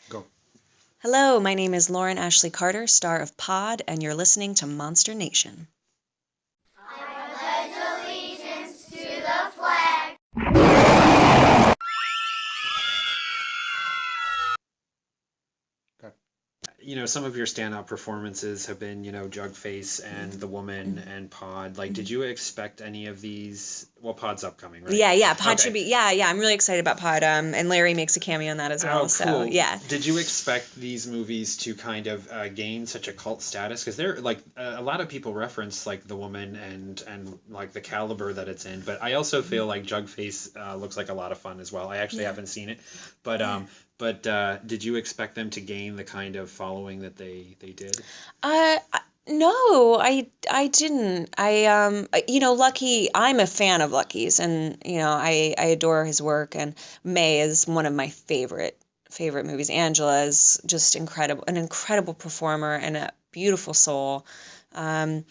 Go. Hello, my name is Lauren Ashley Carter, star of Pod, and you're listening to Monster Nation. Go. Some of your standout performances have been, Jugface and The Woman and Pod. Like, did you expect any of these? Well, Pod's upcoming, right? Yeah, Pod should Okay. be. Yeah, I'm really excited about Pod. And Larry makes a cameo in that as well. Oh, So cool. yeah. Did you expect these movies to kind of gain such a cult status? Because they're like a lot of people reference like The Woman and like the caliber that it's in. But I also feel like Jugface looks like a lot of fun as well. I actually Yeah. haven't seen it, but Yeah. did you expect them to gain the kind of following that they did? No, I didn't. Lucky. I'm a fan of Lucky's, and I adore his work. And May is one of my favorite movies. Angela is just incredible, an incredible performer and a beautiful soul. Um,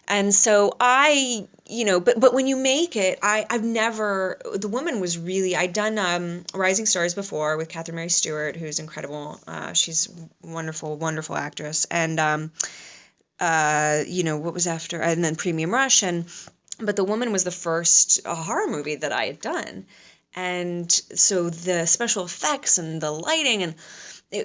And so but when you make it, I've never, The Woman was really, I'd done Rising Stars before with Catherine Mary Stewart, who's incredible. She's wonderful, wonderful actress. And, what was after, and then Premium Rush. But The Woman was the first horror movie that I had done. And so the special effects and the lighting and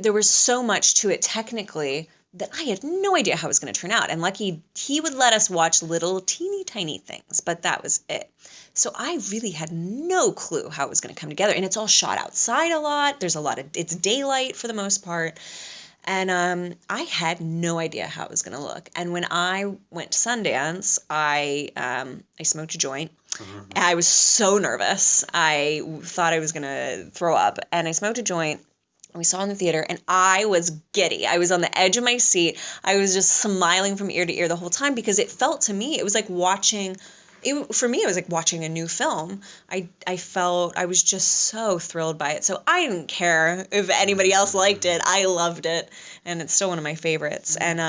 there was so much to it technically that I had no idea how it was going to turn out. And Lucky, he would let us watch little teeny tiny things, but that was it. So I really had no clue how it was going to come together. And it's all shot outside a lot. It's daylight for the most part. And I had no idea how it was going to look. And when I went to Sundance, I smoked a joint. I was so nervous. I thought I was going to throw up. And I smoked a joint. We saw it in the theater, and I was giddy. I was on the edge of my seat. I was just smiling from ear to ear the whole time because it felt to me, it was like watching, for me, it was like watching a new film. I felt, I was just so thrilled by it. So I didn't care if anybody else liked it. I loved it, and it's still one of my favorites. And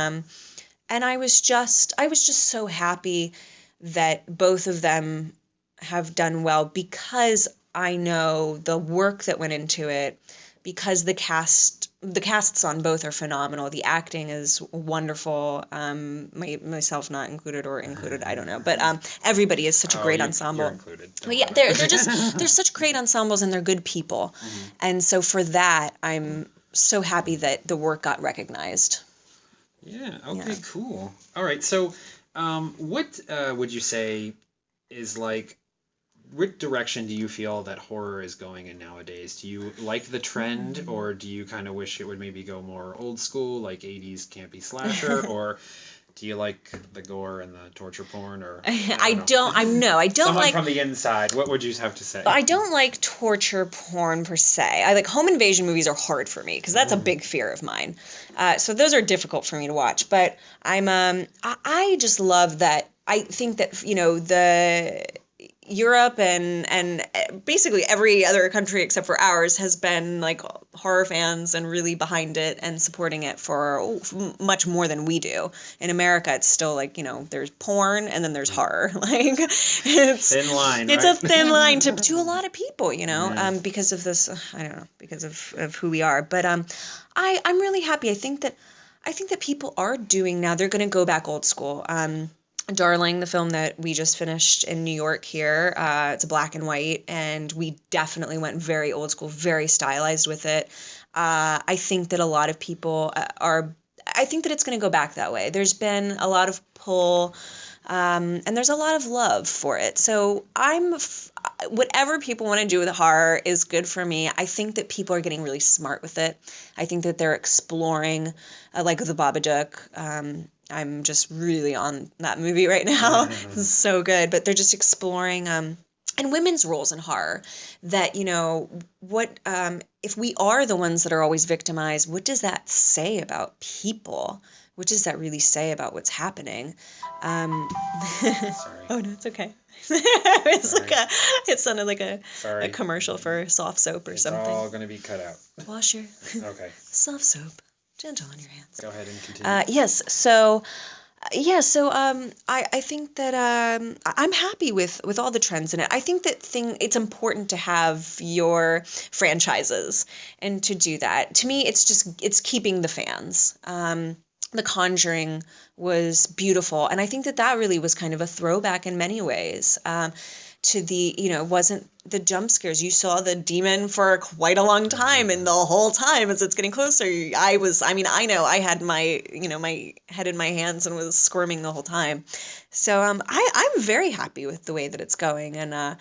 I was just so happy that both of them have done well because I know the work that went into it, because the casts on both are phenomenal. The acting is wonderful. Myself not included or included, I don't know, but everybody is such a Oh, great you're ensemble. included. But Don't yeah, worry about they're it. such great ensembles and they're good people, and so for that I'm so happy that the work got recognized. Yeah. Yeah. Okay. Cool. All right. So, what would you say is like? What direction do you feel that horror is going in nowadays? Do you like the trend, or do you kind of wish it would maybe go more old school, like '80s campy slasher, or do you like the gore and the torture porn, or I I don't don't. know? I don't Someone like. from the inside, what would you have to say? I don't like torture porn per se. I like home invasion movies are hard for me because that's a big fear of mine. So those are difficult for me to watch. But I just love that. I think that the Europe and basically every other country except for ours has been like horror fans and really behind it and supporting it for much more than we do. In America, it's still like, there's porn and then there's horror. Like Thin line, it's a right? thin line to a lot of people, Yeah. because of this, I don't know, because of who we are. But I'm really happy. I think that people are doing now. They're going to go back old school. Darling, the film that we just finished in New York here, it's a black and white, and we definitely went very old school, very stylized with it. I think that a lot of people are. I think that it's going to go back that way. There's been a lot of pull, and there's a lot of love for it. So whatever people want to do with horror is good for me. I think that people are getting really smart with it. I think that they're exploring, like the Babadook. I'm just really on that movie right now. It's so good, but they're just exploring and women's roles in horror. That what if we are the ones that are always victimized? What does that say about people? What does that really say about what's happening? Um, Sorry. oh no, it's okay. It's like Sorry. it sounded like a Sorry. commercial for soft soap or It's something. all gonna be cut out. Wash your Okay. soft soap, gentle on your hands. Go ahead and continue. Yes, so Yeah, so I think that I'm happy with all the trends in it. I think that it's important to have your franchises and to do that. To me, it's keeping the fans. The Conjuring was beautiful, and I think that that really was kind of a throwback in many ways. To the, wasn't the jump scares. You saw the demon for quite a long time, and the whole time as it's getting closer, I know I had my, my head in my hands and was squirming the whole time. So I'm very happy with the way that it's going, and I'm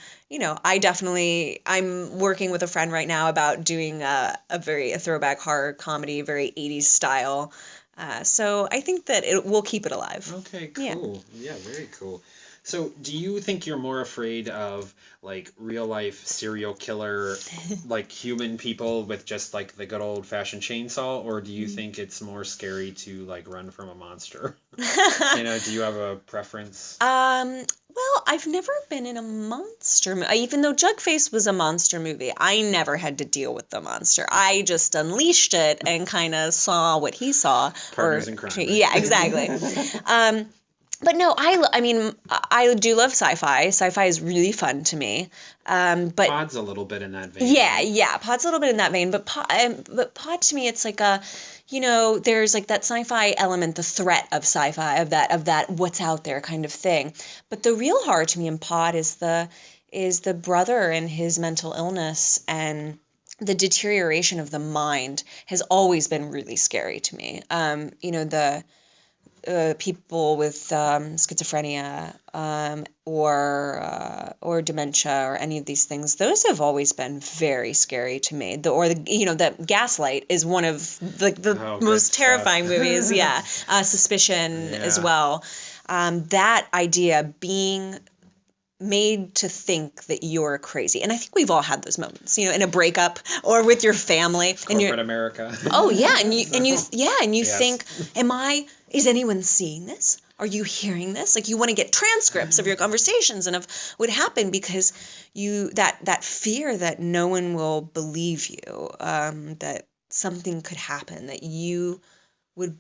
working with a friend right now about doing a throwback horror comedy, very 80s style. So I think that it will keep it alive. Okay, Yeah. cool. Yeah, very cool. So, do you think you're more afraid of like real life serial killer, like human people with just like the good old fashioned chainsaw, or do you think it's more scary to like run from a monster? Do you have a preference? Well, I've never been in a monster movie. Even though Jugface was a monster movie, I never had to deal with the monster. I just unleashed it and kind of saw what he saw. Partners in crime, right? Yeah, exactly. um, but no, I mean, I do love sci-fi. Sci-fi is really fun to me. But Pod's a little bit in that vein, yeah, right? yeah, Pod's a little bit in that vein, but Pod to me, it's like there's like that sci-fi element, the threat of sci-fi, of that what's out there kind of thing. But the real horror to me in Pod is the brother and his mental illness and the deterioration of the mind has always been really scary to me. The people with schizophrenia or dementia or any of these things, those have always been very scary to me. That Gaslight is one of the Oh, good most stuff. terrifying movies. Yeah, Suspicion as Yeah. well. That idea being made to think that you're crazy. And I think we've all had those moments, in a breakup or with your family and you're Corporate America. oh yeah, and you Yes. think, is anyone seeing this? Are you hearing this? Like you want to get transcripts of your conversations and of what happened because that fear that no one will believe you, that something could happen, that you would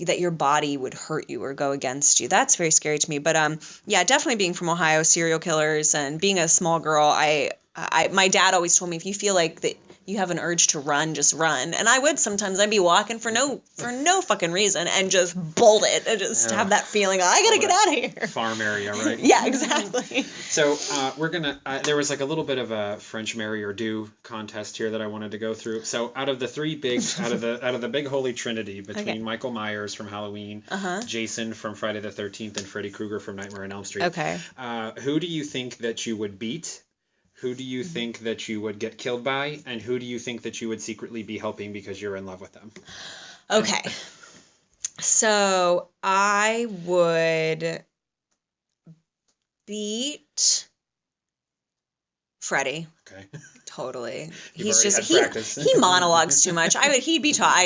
that your body would hurt you or go against you. That's very scary to me. But yeah, definitely being from Ohio, serial killers, and being a small girl, my dad always told me if you feel like that you have an urge to run, just run. And I would sometimes. I'd be walking for no fucking reason and just bolt it and just Yeah. have that feeling. I gotta get out of here. Farm area, right? Yeah, exactly. So we're gonna. There was like a little bit of a French Mary or Do contest here that I wanted to go through. So out of the big holy trinity between Okay. Michael Myers from Halloween, Jason from Friday the 13th, and Freddy Krueger from Nightmare on Elm Street. Okay. Who do you think that you would beat? Who do you think that you would get killed by? And who do you think that you would secretly be helping because you're in love with them? Okay. So I would beat Freddy. Okay. Totally. You've already had practice. He monologues too much. He'd be taught.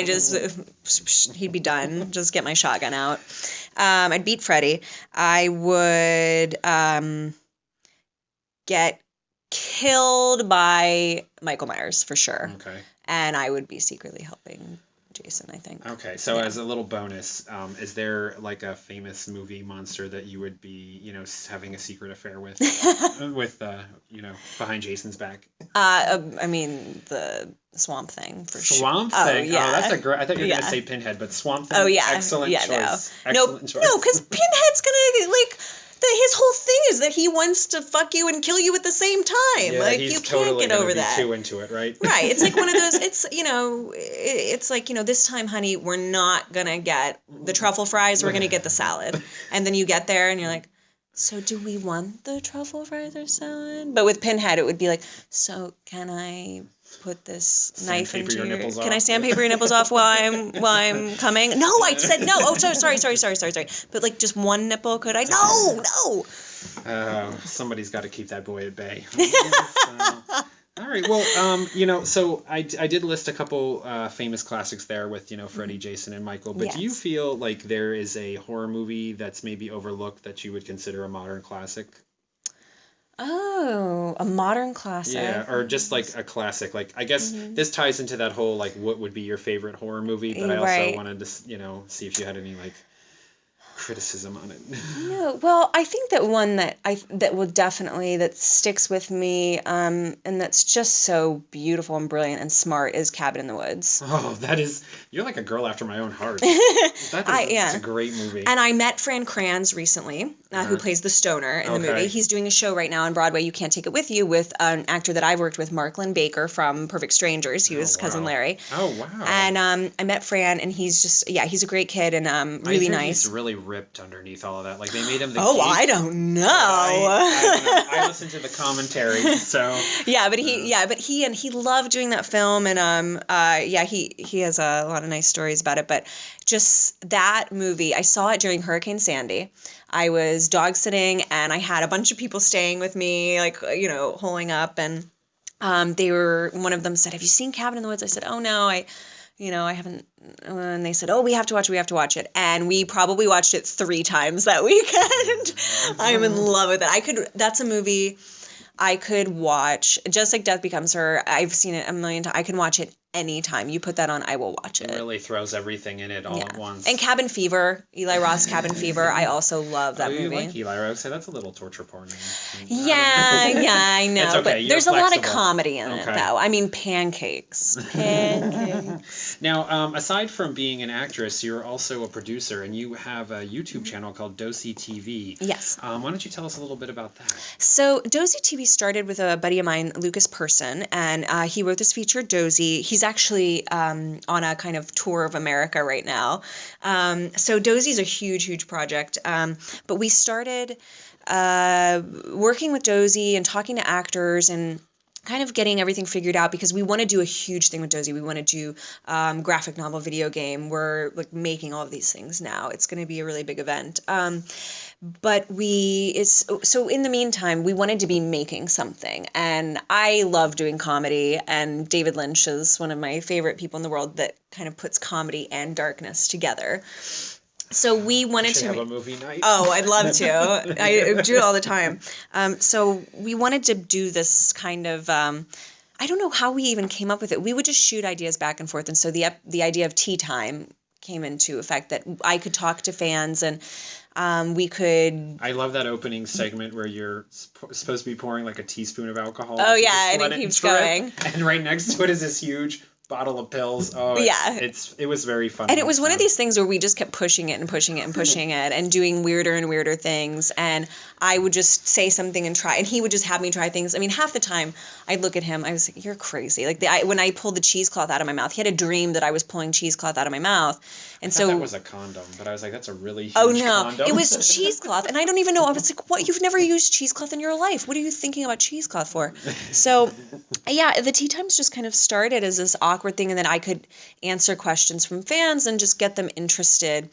He'd be done. Just get my shotgun out. I'd beat Freddy. I would get killed by Michael Myers for sure. Okay. And I would be secretly helping Jason, I think. Okay, so as a little bonus, is there like a famous movie monster that you would be, having a secret affair with, behind Jason's back? I mean the Swamp Thing for sure. Swamp Thing. Yeah. Oh, that's a great. I thought you were Yeah. gonna say Pinhead, but Swamp Thing. Oh yeah. Excellent Yeah, choice. no. Excellent choice. No, because Pinhead's gonna his whole thing is that he wants to fuck you and kill you at the same time. Yeah, like he's you totally can't get over gonna be that. too into it, right? Right. It's like one of those. It's like this time, honey, we're not gonna get the truffle fries. We're gonna get the salad. And then you get there and you're like, so do we want the truffle fries or salad? But with Pinhead, it would be like, so can I put this knife Sandpaper into your your? nipples Can I off? sandpaper your nipples off while I'm coming? No, I said no. Oh, sorry. But like just one nipple, could I? No. Somebody's got to keep that boy at bay. So, all right. Well, so I did list a couple famous classics there with, Freddy, Jason, and Michael. But do you Yes. feel like there is a horror movie that's maybe overlooked that you would consider a modern classic? Oh, a modern classic. Yeah, or just like a classic. Like I guess this ties into that whole like what would be your favorite horror movie, but I also Right. wanted to see if you had any like. criticism on it. No, well, I think that one that will definitely that sticks with me, and that's just so beautiful and brilliant and smart is Cabin in the Woods. Oh, you're like a girl after my own heart. It's Yeah. a great movie. And I met Fran Kranz recently, who Uh-huh. plays the stoner in the Okay. movie. He's doing a show right now on Broadway, You Can't Take It With You, with an actor that I've worked with, Mark Lynn Baker from Perfect Strangers. He was Cousin wow. Larry. Oh, wow. And I met Fran, and he's just, yeah, he's a great kid and really I hear nice. he's really ripped underneath all of that. Like, they made him the Oh, geek. I don't know. I listen to the commentary, so. Yeah, but he loved doing that film, and he has a lot of nice stories about it. But just that movie, I saw it during Hurricane Sandy. I was dog sitting, and I had a bunch of people staying with me, like, holing up, and one of them said, "Have you seen Cabin in the Woods?" I said, "Oh no, I haven't." And they said, "Oh, we have to watch it." And we probably watched it 3 times that weekend. I'm in love with it. That's a movie I could watch, just like Death Becomes Her. I've seen it a million times. I can watch it anytime. You put that on, I will watch it. It really throws everything in it all at once. And Cabin Fever, Eli Roth's Cabin Fever. I also love that movie. You like Eli Roth, so that's a little torture porn. Yeah, I know. It's okay. But there's a lot of flexible. comedy in it, though. I mean, pancakes. Now, aside from being an actress, you're also a producer, and you have a YouTube channel called Dozy TV. Yes. Why don't you tell us a little bit about that? So Dozy TV started with a buddy of mine, Lucas Person, and he wrote this feature, Dozy. He's actually on a kind of tour of America right now. So Dozy's a huge, huge project. But we started working with Dozy and talking to actors and kind of getting everything figured out because we want to do a huge thing with Dozy. We want to do graphic novel, video game. We're like making all of these things now. It's going to be a really big event. But so in the meantime, we wanted to be making something. And I love doing comedy. And David Lynch is one of my favorite people in the world that kind of puts comedy and darkness together. So we wanted to have a movie night. Oh, I'd love to. I do it all the time. So we wanted to do this kind of. I don't know how we even came up with it. We would just shoot ideas back and forth, and so the idea of tea time came into effect. That I could talk to fans and. We could. I love that opening segment where you're supposed to be pouring like a teaspoon of alcohol. Oh yeah, and it keeps going. And right next to it is this huge bottle of pills. Oh yeah, it was very funny. And it was one of these things where we just kept pushing it and pushing it and pushing it and doing weirder and weirder things. And I would just say something and try, and he would just have me try things. I mean, half the time I'd look at him, I was like, "You're crazy!" Like when I pulled the cheesecloth out of my mouth, he had a dream that I was pulling cheesecloth out of my mouth, and so that was a condom. But I was like, "That's a really huge condom." It was cheesecloth, and I don't even know. I was like, "What? You've never used cheesecloth in your life? What are you thinking about cheesecloth for?" So, yeah, the tea times just kind of started as this awkward thing, and then I could answer questions from fans and just get them interested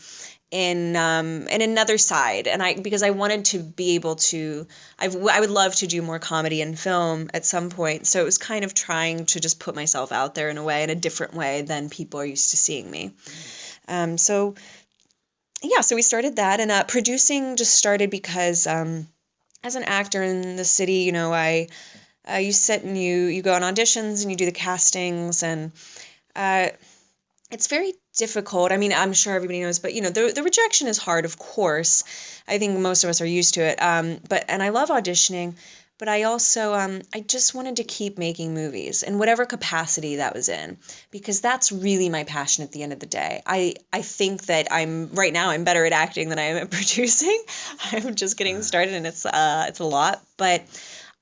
in another side. And because I wanted to be able to, I would love to do more comedy and film at some point. So it was kind of trying to just put myself out there in a different way than people are used to seeing me. So we started that, and producing just started because as an actor in the city, you sit and you go on auditions and you do the castings, and it's very difficult. I mean, I'm sure everybody knows, but the rejection is hard, of course. I think most of us are used to it. And I love auditioning, but I also I just wanted to keep making movies in whatever capacity that was in, because that's really my passion at the end of the day. I think that I'm better at acting than I am at producing. I'm just getting started, and it's a lot, but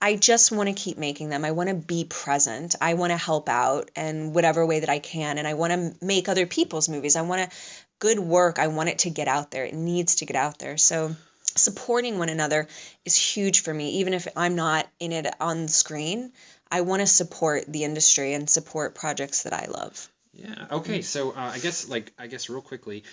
I just want to keep making them. I want to be present. I want to help out in whatever way that I can. And I want to make other people's movies. I want good work. I want it to get out there. It needs to get out there. So supporting one another is huge for me. Even if I'm not in it on screen, I want to support the industry and support projects that I love. Yeah. Okay. So I guess real quickly,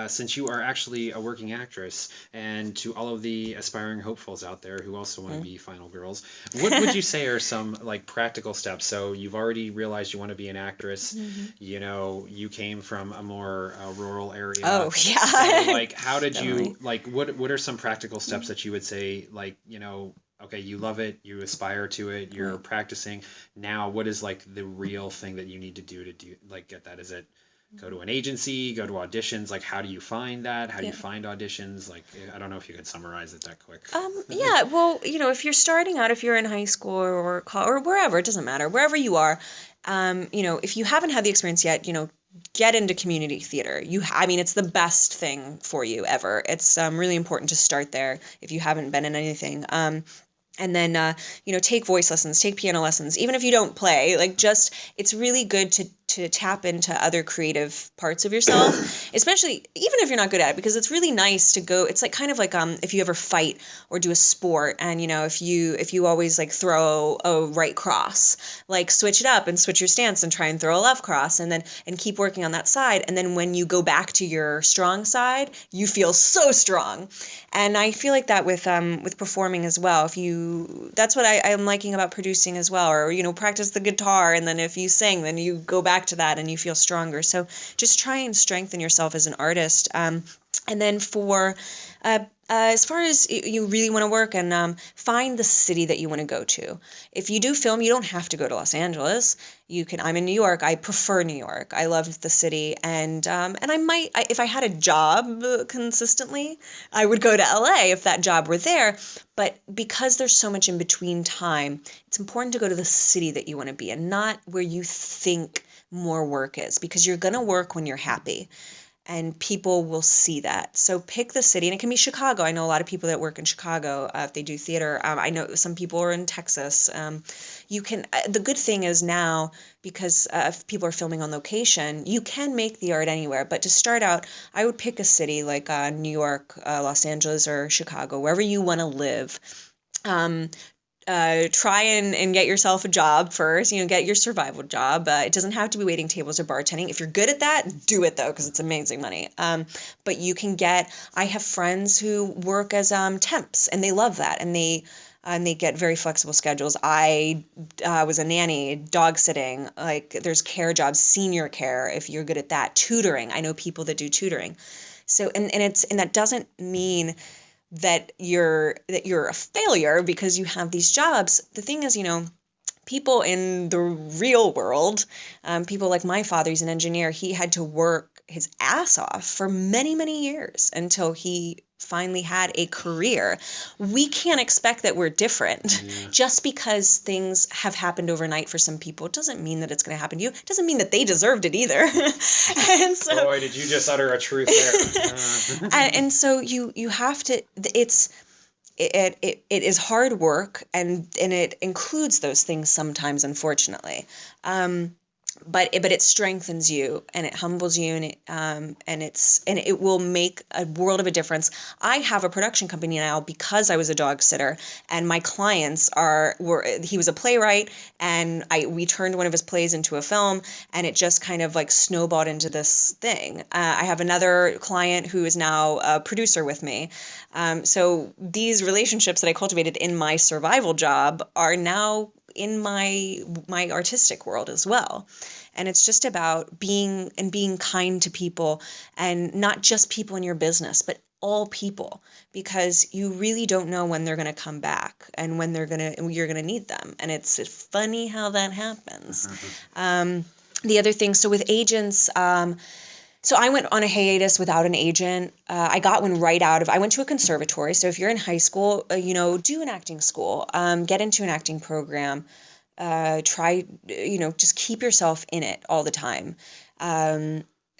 since you are actually a working actress, and to all of the aspiring hopefuls out there who also want to be final girls, what would you say are some like practical steps? So you've already realized you want to be an actress. You came from a more rural area. Oh yeah. So, like, how did you what are some practical steps that you would say, okay, you love it, you aspire to it, you're practicing. Now, what is like the real thing that you need to do get that? Is it go to an agency, go to auditions? Like, how do you find that? How do you Yeah. find auditions? Like, I don't know if you could summarize it that quick. Yeah, well, if you're starting out, if you're in high school or wherever, it doesn't matter, wherever you are, if you haven't had the experience yet, get into community theater. I mean, it's the best thing for you ever. It's really important to start there if you haven't been in anything. And then take voice lessons, take piano lessons, even if you don't play. Like, just, it's really good to tap into other creative parts of yourself, especially even if you're not good at it, because it's really nice to go. It's like kind of like if you ever fight or do a sport, and if you always like throw a right cross, like switch it up and switch your stance and try and throw a left cross, and keep working on that side, and then when you go back to your strong side, you feel so strong. And I feel like that with performing as well. That's what I'm liking about producing as well. Or practice the guitar, and then if you sing, then you go back to that and you feel stronger. So just try and strengthen yourself as an artist. And then for as far as you really want to work, and find the city that you want to go to. If you do film, you don't have to go to Los Angeles. I'm in New York. I prefer New York. I love the city, and if I had a job consistently, I would go to LA if that job were there. But because there's so much in between time, it's important to go to the city that you want to be, and not where you think more work is, because you're going to work when you're happy, and people will see that. So pick the city, and it can be Chicago. I know a lot of people that work in Chicago if they do theater. I know some people are in Texas. You can. The good thing is now, because if people are filming on location, you can make the art anywhere. But to start out, I would pick a city like New York, Los Angeles, or Chicago, wherever you want to live. Um, try and get yourself a job first, get your survival job. It doesn't have to be waiting tables or bartending. If you're good at that, do it though, because it's amazing money. But I have friends who work as temps, and they love that, and they get very flexible schedules. I was a nanny, dog sitting, like there's care jobs, senior care, if you're good at that, tutoring. I know people that do tutoring. So, and that doesn't mean that you're a failure because you have these jobs. The thing is, people in the real world, people like my father, he's an engineer. He had to work his ass off for many, many years until he finally had a career. We can't expect that we're different. Yeah. Just because things have happened overnight for some people doesn't mean that it's going to happen to you. It doesn't mean that they deserved it either. And so, boy, did you just utter a truth there. and so you have to. It is hard work, and it includes those things sometimes, unfortunately. But it strengthens you, and it humbles you, and it will make a world of a difference. I have a production company now because I was a dog sitter, and my clients he was a playwright, and we turned one of his plays into a film, and it just kind of like snowballed into this thing. I have another client who is now a producer with me. So these relationships that I cultivated in my survival job are now in my artistic world as well. And it's just about being kind to people, and not just people in your business, but all people, because you really don't know when they're going to come back and when you're going to need them. And it's funny how that happens. The other thing, so with agents, so I went on a hiatus without an agent. I got one I went to a conservatory. So if you're in high school, do an acting school, get into an acting program, try, just keep yourself in it all the time.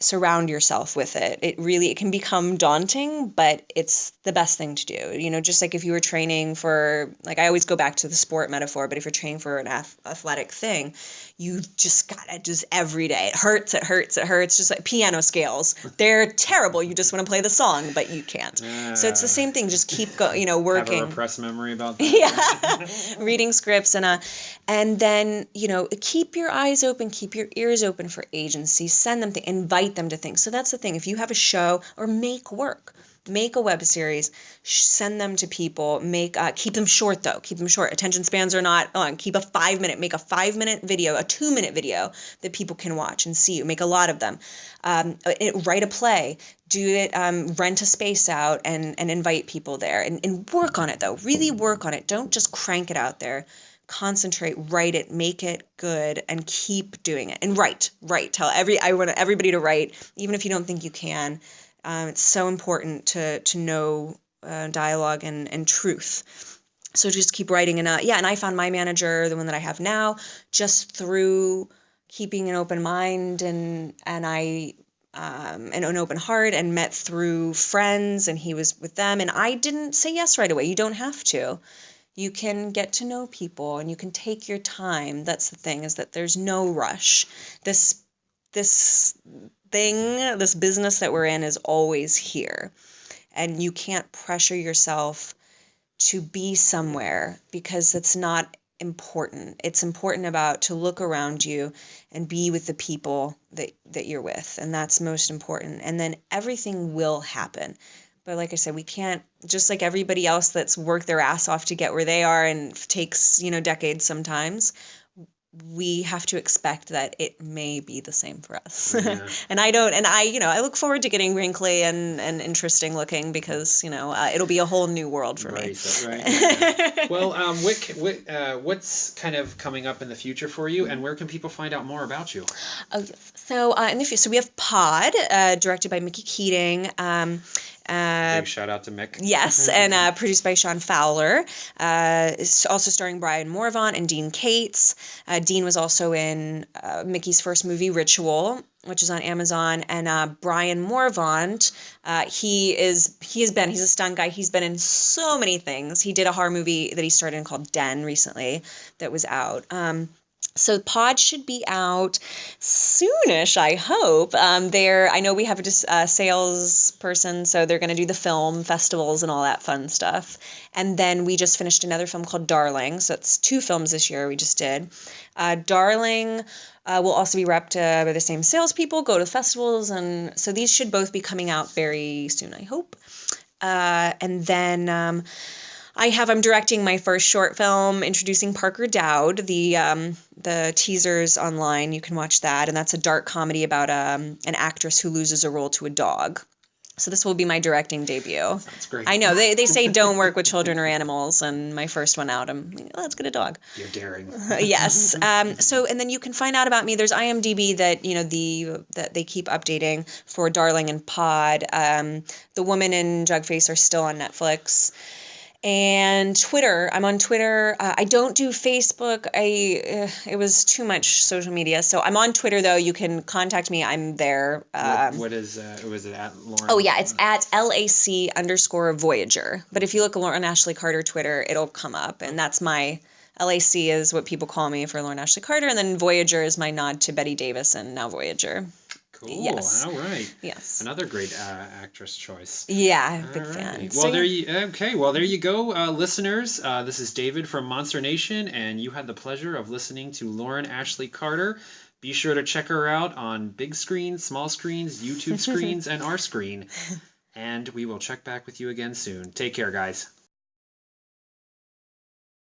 Surround yourself with it. It can become daunting, but it's the best thing to do. Just like if you were training for, like, I always go back to the sport metaphor, but if you're training for an athletic thing, you just gotta just every day. It hurts, it hurts, it hurts. Just like piano scales. They're terrible. You just want to play the song, but you can't. So it's the same thing. Just keep working. Have a repressed memory about that. Yeah. Reading scripts, and then, keep your eyes open, keep your ears open for agencies, send them invite them to things. So that's the thing. If you have a show, or make a web series, send them to people, keep them short though. Keep them short. Attention spans are not on. Keep make a 5-minute video, a 2-minute video that people can watch and see. Make a lot of them. Write a play, do it, rent a space out and invite people there, and work on it though. Really work on it. Don't just crank it out there, concentrate, write it, make it good, and keep doing it. And write. I want everybody to write, even if you don't think you can. It's so important to know dialogue and truth. So just keep writing. And and I found my manager, the one that I have now, just through keeping an open mind and an open heart, and met through friends, and he was with them, and I didn't say yes right away. You don't have to. You can get to know people, and you can take your time. That's the thing, is that there's no rush. This this business that we're in is always here, and you can't pressure yourself to be somewhere because it's not important. It's important to look around you and be with the people that you're with, and that's most important. And then everything will happen. But like I said, we can't, just like everybody else that's worked their ass off to get where they are and takes, decades sometimes, we have to expect that it may be the same for us. Yeah. And I look forward to getting wrinkly and interesting looking, because, it'll be a whole new world for me. Right. Yeah. Well, what's kind of coming up in the future for you, and where can people find out more about you? Oh, yes. So in the future, we have Pod, directed by Mickey Keating. Big shout out to Mick. Yes, and produced by Sean Fowler. It's also starring Brian Morvant and Dean Cates. Dean was also in Mickey's first movie, Ritual, which is on Amazon. And Brian Morvant, he's a stunt guy. He's been in so many things. He did a horror movie that he starred in called Den recently that was out. So Pod should be out soonish, I hope. I know we have a salesperson, so they're going to do the film festivals and all that fun stuff. And then we just finished another film called Darling. So it's 2 films this year we just did. Darling will also be repped by the same salespeople, go to festivals, and so these should both be coming out very soon, I hope. And then I'm directing my first short film, introducing Parker Dowd. The teaser's online. You can watch that, and that's a dark comedy about an actress who loses a role to a dog. So this will be my directing debut. That's great. I know they say don't work with children or animals, and my first one out, I'm like, let's get a dog. You're daring. Yes. And then you can find out about me. There's IMDb that they keep updating for Darling and Pod. The Woman in Jugface are still on Netflix. And Twitter, I'm on Twitter. I don't do Facebook. It was too much social media. So I'm on Twitter, though. You can contact me. I'm there. What is, was it at Lauren? Oh, yeah. It's at LAC_Voyager. But if you look at Lauren Ashley Carter Twitter, it'll come up. And that's my, LAC is what people call me for Lauren Ashley Carter. And then Voyager is my nod to Betty Davis and now Voyager. Cool. Yes. All right. Yes. Another great actress choice. Yeah, big fan. Well, there you go, listeners. This is David from Monster Nation, and you had the pleasure of listening to Lauren Ashley Carter. Be sure to check her out on big screens, small screens, YouTube screens, and our screen. And we will check back with you again soon. Take care, guys.